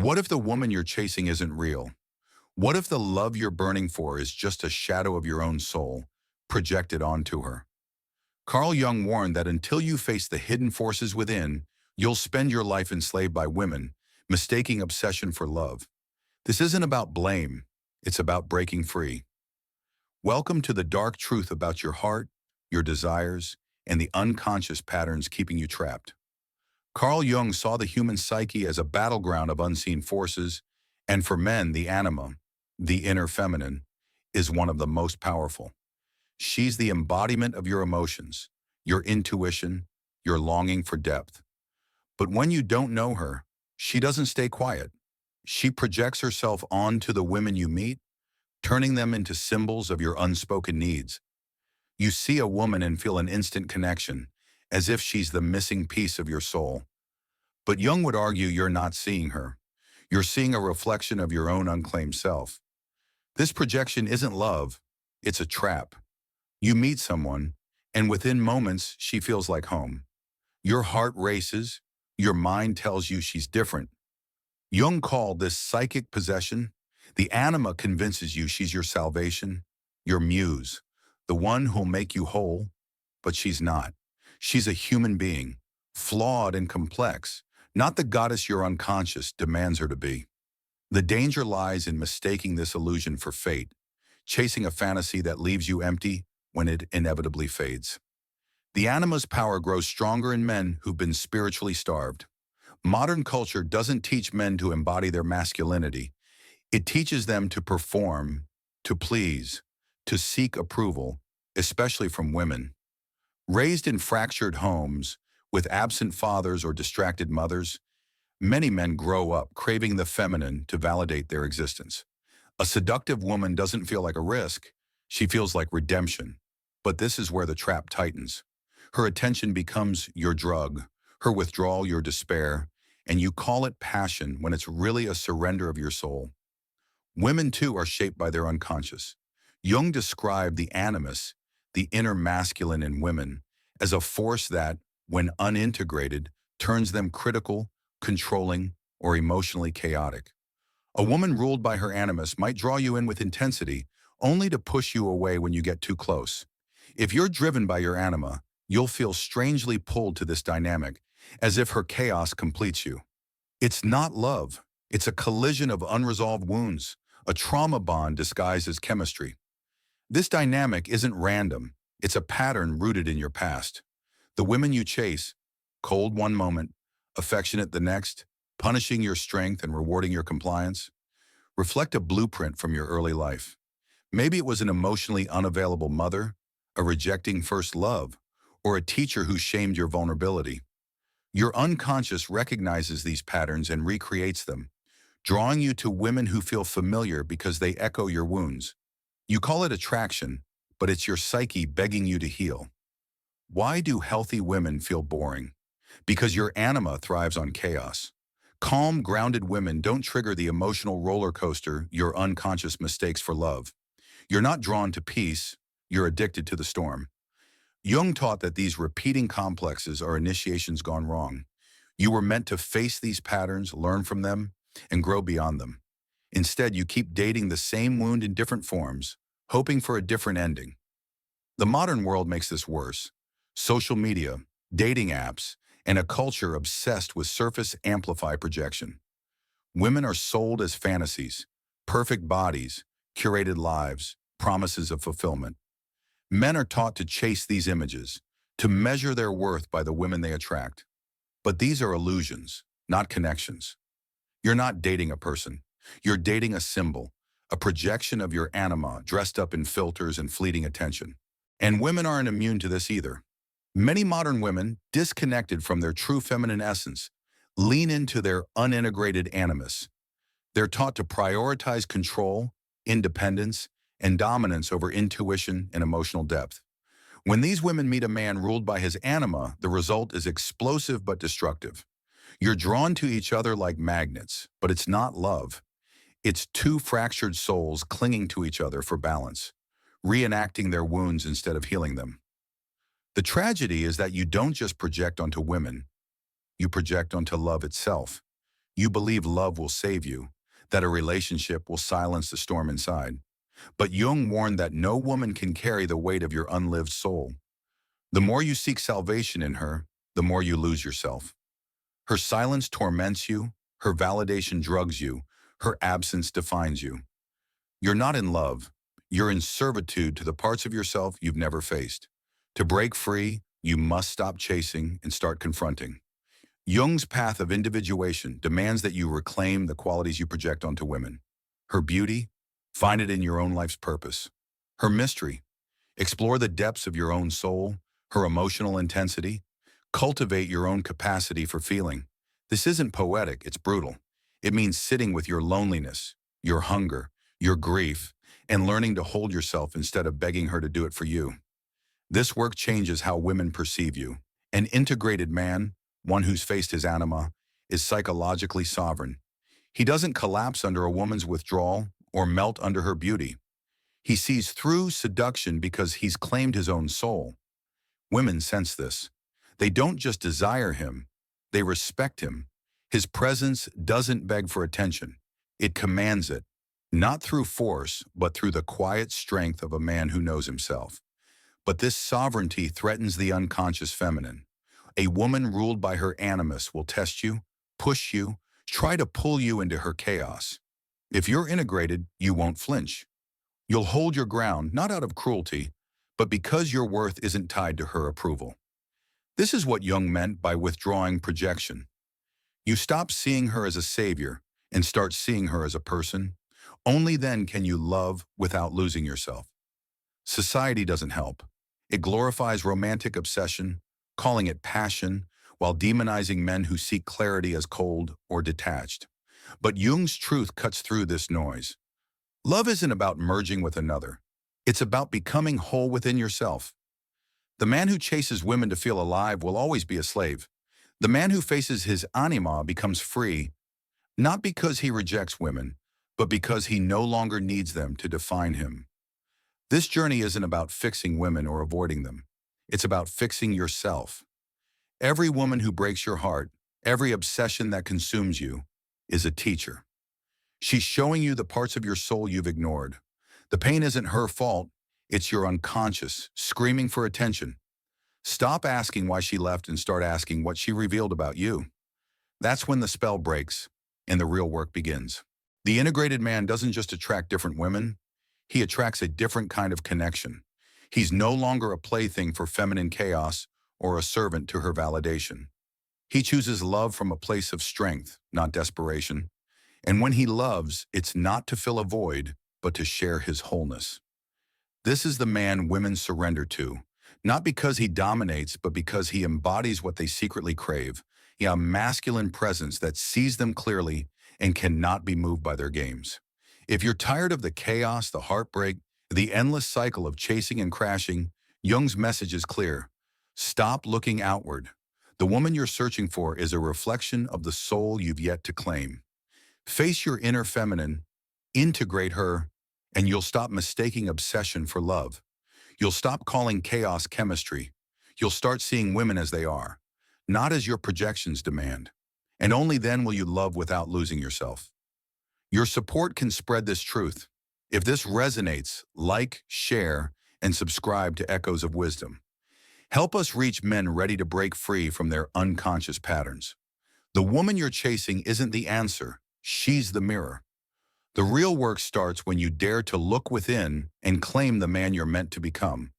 What if the woman you're chasing isn't real? What if the love you're burning for is just a shadow of your own soul projected onto her? Carl Jung warned that until you face the hidden forces within, you'll spend your life enslaved by women, mistaking obsession for love. This isn't about blame, it's about breaking free. Welcome to the dark truth about your heart, your desires, and the unconscious patterns keeping you trapped. Carl Jung saw the human psyche as a battleground of unseen forces, and for men, the anima, the inner feminine, is one of the most powerful. She's the embodiment of your emotions, your intuition, your longing for depth. But when you don't know her, she doesn't stay quiet. She projects herself onto the women you meet, turning them into symbols of your unspoken needs. You see a woman and feel an instant connection, as if she's the missing piece of your soul. But Jung would argue you're not seeing her. You're seeing a reflection of your own unclaimed self. This projection isn't love, it's a trap. You meet someone, and within moments, she feels like home. Your heart races, your mind tells you she's different. Jung called this psychic possession. The anima convinces you she's your salvation, your muse, the one who'll make you whole, but she's not. She's a human being, flawed and complex, not the goddess your unconscious demands her to be. The danger lies in mistaking this illusion for fate, chasing a fantasy that leaves you empty when it inevitably fades. The anima's power grows stronger in men who've been spiritually starved. Modern culture doesn't teach men to embody their masculinity. It teaches them to perform, to please, to seek approval, especially from women. Raised in fractured homes, with absent fathers or distracted mothers, many men grow up craving the feminine to validate their existence. A seductive woman doesn't feel like a risk, she feels like redemption. But this is where the trap tightens. Her attention becomes your drug, her withdrawal your despair, and you call it passion when it's really a surrender of your soul. Women, too, are shaped by their unconscious. Jung described the animus, the inner masculine in women, as a force that, when unintegrated, turns them critical, controlling, or emotionally chaotic. A woman ruled by her animus might draw you in with intensity, only to push you away when you get too close. If you're driven by your anima, you'll feel strangely pulled to this dynamic, as if her chaos completes you. It's not love. It's a collision of unresolved wounds, a trauma bond disguised as chemistry. This dynamic isn't random. It's a pattern rooted in your past. The women you chase, cold one moment, affectionate the next, punishing your strength and rewarding your compliance, reflect a blueprint from your early life. Maybe it was an emotionally unavailable mother, a rejecting first love, or a teacher who shamed your vulnerability. Your unconscious recognizes these patterns and recreates them, drawing you to women who feel familiar because they echo your wounds. You call it attraction, but it's your psyche begging you to heal. Why do healthy women feel boring? Because your anima thrives on chaos. Calm, grounded women don't trigger the emotional roller coaster your unconscious mistakes for love. You're not drawn to peace, you're addicted to the storm. Jung taught that these repeating complexes are initiations gone wrong. You were meant to face these patterns, learn from them, and grow beyond them. Instead, you keep dating the same wound in different forms, hoping for a different ending. The modern world makes this worse. Social media, dating apps, and a culture obsessed with surface amplify projection. Women are sold as fantasies, perfect bodies, curated lives, promises of fulfillment. Men are taught to chase these images, to measure their worth by the women they attract. But these are illusions, not connections. You're not dating a person. You're dating a symbol, a projection of your anima dressed up in filters and fleeting attention. And women aren't immune to this either. Many modern women, disconnected from their true feminine essence, lean into their unintegrated animus. They're taught to prioritize control, independence, and dominance over intuition and emotional depth. When these women meet a man ruled by his anima, the result is explosive but destructive. You're drawn to each other like magnets, but it's not love. It's two fractured souls clinging to each other for balance, reenacting their wounds instead of healing them. The tragedy is that you don't just project onto women, you project onto love itself. You believe love will save you, that a relationship will silence the storm inside. But Jung warned that no woman can carry the weight of your unlived soul. The more you seek salvation in her, the more you lose yourself. Her silence torments you, her validation drugs you, her absence defines you. You're not in love, you're in servitude to the parts of yourself you've never faced. To break free, you must stop chasing and start confronting. Jung's path of individuation demands that you reclaim the qualities you project onto women. Her beauty, find it in your own life's purpose. Her mystery, explore the depths of your own soul. Her emotional intensity, cultivate your own capacity for feeling. This isn't poetic, it's brutal. It means sitting with your loneliness, your hunger, your grief, and learning to hold yourself instead of begging her to do it for you. This work changes how women perceive you. An integrated man, one who's faced his anima, is psychologically sovereign. He doesn't collapse under a woman's withdrawal or melt under her beauty. He sees through seduction because he's claimed his own soul. Women sense this. They don't just desire him, they respect him. His presence doesn't beg for attention. It commands it, not through force, but through the quiet strength of a man who knows himself. But this sovereignty threatens the unconscious feminine. A woman ruled by her animus will test you, push you, try to pull you into her chaos. If you're integrated, you won't flinch. You'll hold your ground, not out of cruelty, but because your worth isn't tied to her approval. This is what Jung meant by withdrawing projection. You stop seeing her as a savior and start seeing her as a person. Only then can you love without losing yourself. Society doesn't help. It glorifies romantic obsession, calling it passion, while demonizing men who seek clarity as cold or detached. But Jung's truth cuts through this noise. Love isn't about merging with another. It's about becoming whole within yourself. The man who chases women to feel alive will always be a slave. The man who faces his anima becomes free, not because he rejects women, but because he no longer needs them to define him. This journey isn't about fixing women or avoiding them. It's about fixing yourself. Every woman who breaks your heart, every obsession that consumes you, is a teacher. She's showing you the parts of your soul you've ignored. The pain isn't her fault, it's your unconscious, screaming for attention. Stop asking why she left and start asking what she revealed about you. That's when the spell breaks and the real work begins. The integrated man doesn't just attract different women, he attracts a different kind of connection. He's no longer a plaything for feminine chaos or a servant to her validation. He chooses love from a place of strength, not desperation. And when he loves, it's not to fill a void, but to share his wholeness. This is the man women surrender to, not because he dominates, but because he embodies what they secretly crave, a masculine presence that sees them clearly and cannot be moved by their games. If you're tired of the chaos, the heartbreak, the endless cycle of chasing and crashing, Jung's message is clear. Stop looking outward. The woman you're searching for is a reflection of the soul you've yet to claim. Face your inner feminine, integrate her, and you'll stop mistaking obsession for love. You'll stop calling chaos chemistry. You'll start seeing women as they are, not as your projections demand. And only then will you love without losing yourself. Your support can spread this truth. If this resonates, like, share, and subscribe to Echoes of Wisdom. Help us reach men ready to break free from their unconscious patterns. The woman you're chasing isn't the answer, she's the mirror. The real work starts when you dare to look within and claim the man you're meant to become.